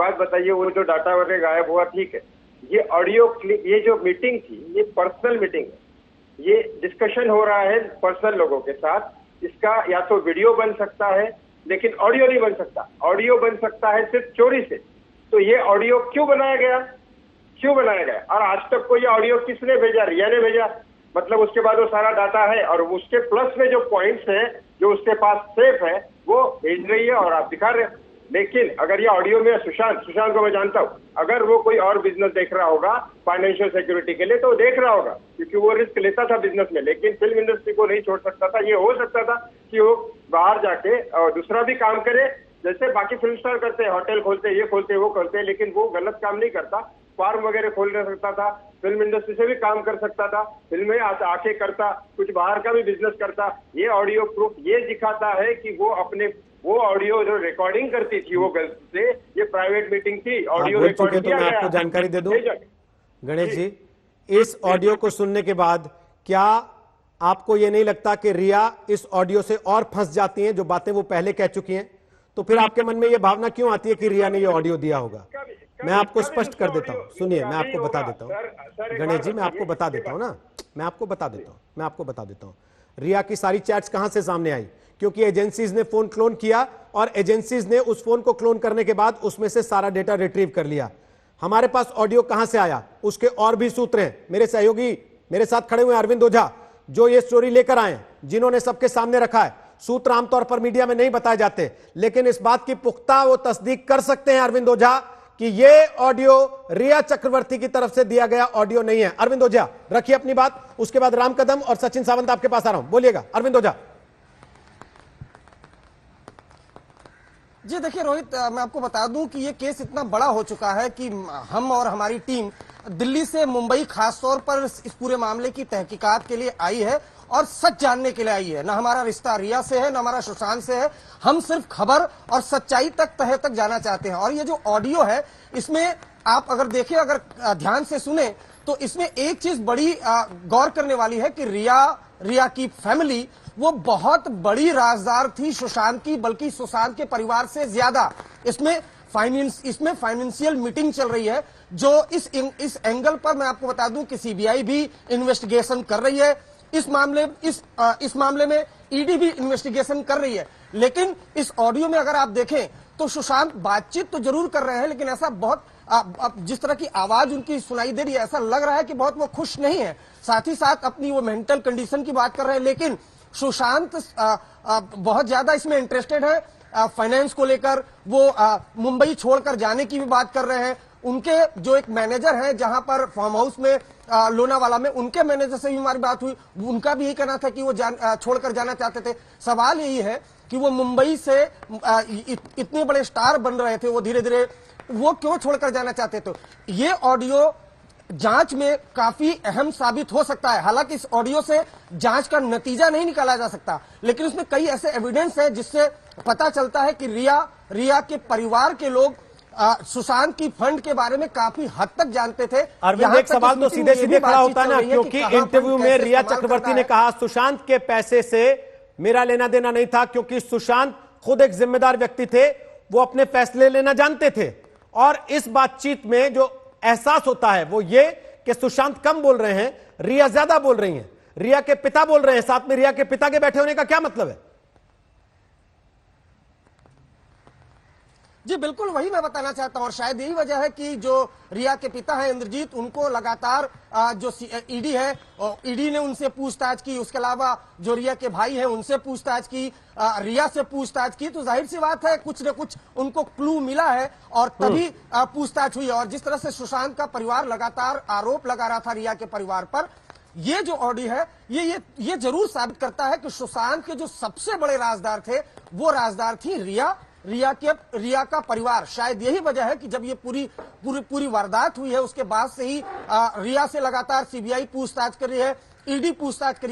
बात बताइए, वो जो डाटा वगैरह गायब हुआ ठीक है, ये ऑडियो क्लिप, ये जो मीटिंग थी ये पर्सनल मीटिंग है, ये डिस्कशन हो रहा है पर्सनल लोगों के साथ। इसका या तो वीडियो बन सकता है लेकिन ऑडियो नहीं बन सकता, ऑडियो बन सकता है सिर्फ चोरी से। तो ये ऑडियो क्यों बनाया गया, क्यों बनाया गया? और आज तक को ये ऑडियो किसने भेजा? रिया ने भेजा, मतलब उसके बाद वो सारा डाटा है और उसके प्लस में जो पॉइंट्स है जो उसके पास सेफ है वो भेज रही है और आप दिखा रहे हैं। लेकिन अगर ये ऑडियो में सुशांत को मैं जानता हूँ, अगर वो कोई और बिजनेस देख रहा होगा फाइनेंशियल सिक्योरिटी के लिए तो वो देख रहा होगा, क्योंकि वो रिस्क लेता था बिजनेस में, लेकिन फिल्म इंडस्ट्री को नहीं छोड़ सकता था। ये हो सकता था कि वो बाहर जाके और दूसरा भी काम करे, जैसे बाकी फिल्म स्टार करते हैं, होटल खोलते हैं, ये खोलते हैं, वो करते हैं, लेकिन वो गलत काम नहीं करता। फार्म वगैरह खोल सकता था, फिल्म इंडस्ट्री से भी काम कर सकता था, फिल्में आके करता, कुछ बाहर का भी बिजनेस करता। ये ऑडियो प्रूफ ये दिखाता है कि वो अपने वो ऑडियो जो रिकॉर्डिंग करती थी वो गलती से, ये प्राइवेट मीटिंग थी, ऑडियो रिकॉर्ड किया गया। मैं आपको जानकारी दे दूं गणेश जी, इस ऑडियो को सुनने के बाद क्या आपको ये नहीं लगता कि रिया इस ऑडियो से और फंस जाती हैं, जो बातें वो पहले कह चुकी हैं? तो फिर आपके मन में ये भावना क्यों आती है कि रिया ने ये ऑडियो दिया होगा? मैं आपको स्पष्ट कर देता हूं, सुनिए, मैं आपको बता देता हूं गणेश जी, मैं आपको बता देता हूं ना, मैं आपको बता देता हूं रिया की सारी चैट्स कहां से सामने आई, क्योंकि एजेंसीज ने फोन क्लोन किया और एजेंसीज ने उस फोन को क्लोन करने के बाद उसमें से सारा डेटा रिट्रीव कर लिया। हमारे पास ऑडियो कहां से आया, उसके और भी सूत्र हैं। मेरे सहयोगी मेरे साथ खड़े हुए अरविंद ओझा, जो ये स्टोरी लेकर आए, जिन्होंने सबके सामने रखा है। सूत्र आमतौर पर मीडिया में नहीं बताए जाते, लेकिन इस बात की पुख्ता वो तस्दीक कर सकते हैं अरविंद ओझा कि ये ऑडियो रिया चक्रवर्ती की तरफ से दिया गया ऑडियो नहीं है। अरविंद ओझा रखिए अपनी बात, उसके बाद राम कदम और सचिन सावंत आपके पास आ रहा हूं, बोलिएगा अरविंद ओझा। जी देखिए रोहित, मैं आपको बता दूं कि ये केस इतना बड़ा हो चुका है कि हम और हमारी टीम दिल्ली से मुंबई खासतौर पर इस पूरे मामले की तहकीकात के लिए आई है और सच जानने के लिए आई है। ना हमारा रिश्ता रिया से है, ना हमारा सुशांत से है, हम सिर्फ खबर और सच्चाई तह तक जाना चाहते हैं। और ये जो ऑडियो है, इसमें आप अगर देखें, अगर ध्यान से सुने, तो इसमें एक चीज बड़ी गौर करने वाली है कि रिया की फैमिली वो बहुत बड़ी राजदार थी सुशांत की, बल्कि सुशांत के परिवार से ज्यादा। इसमें फाइनेंशियल मीटिंग चल रही है, जो इस एंगल पर मैं आपको बता दूं कि सीबीआई भी इन्वेस्टिगेशन कर रही है। इस मामले में ईडी भी इन्वेस्टिगेशन कर रही है। लेकिन इस ऑडियो में अगर आप देखें तो सुशांत बातचीत तो जरूर कर रहे हैं, लेकिन ऐसा बहुत जिस तरह की आवाज उनकी सुनाई दे रही है, ऐसा लग रहा है कि बहुत वो खुश नहीं है। साथ ही साथ अपनी वो मेंटल कंडीशन की बात कर रहे हैं। लेकिन सुशांत बहुत ज्यादा इसमें इंटरेस्टेड है, फाइनेंस को लेकर। वो मुंबई छोड़कर जाने की भी बात कर रहे हैं। उनके जो एक मैनेजर हैं जहां पर फार्म हाउस में लोनावाला में, उनके मैनेजर से भी हमारी बात हुई, उनका भी यही कहना था कि वो छोड़कर जाना चाहते थे। सवाल यही है कि वो मुंबई से इतने बड़े स्टार बन रहे थे, वो धीरे धीरे वो क्यों छोड़कर जाना चाहते थे? ये ऑडियो जांच में काफी अहम साबित हो सकता है। हालांकि इस ऑडियो से जांच का नतीजा नहीं निकाला जा सकता, लेकिन उसमें कई ऐसे एविडेंस है जिससे पता चलता है कि रिया के परिवार के लोग सुशांत की फंड के बारे में काफी हद तक जानते थे। अरविंद, एक सवाल तो सीधे सीधे खड़ा होता है ना, क्योंकि इंटरव्यू में रिया चक्रवर्ती ने कहा सुशांत के पैसे से मेरा लेना देना नहीं था, क्योंकि सुशांत खुद एक जिम्मेदार व्यक्ति थे, वो अपने फैसले लेना जानते थे। और इस बातचीत में जो एहसास होता है वो ये कि सुशांत कम बोल रहे हैं, रिया ज्यादा बोल रही हैं, रिया के पिता बोल रहे हैं। साथ में रिया के पिता के बैठे होने का क्या मतलब है? जी बिल्कुल वही मैं बताना चाहता हूं, और शायद यही वजह है कि जो रिया के पिता है इंद्रजीत, उनको लगातार जो ईडी है, ईडी ने उनसे पूछताछ की। उसके अलावा जो रिया के भाई हैं उनसे पूछताछ की, रिया से पूछताछ की। तो जाहिर सी बात है कुछ न कुछ उनको क्लू मिला है और तभी पूछताछ हुई। और जिस तरह से सुशांत का परिवार लगातार आरोप लगा रहा था रिया के परिवार पर, ये जो ऑडियो है ये जरूर साबित करता है कि सुशांत के जो सबसे बड़े राजदार थे वो राजदार थी रिया का परिवार। शायद यही वजह है कि जब ये पूरी वारदात हुई है उसके बाद से ही रिया से लगातार सीबीआई पूछताछ कर रही है, ईडी पूछताछ कर रही है।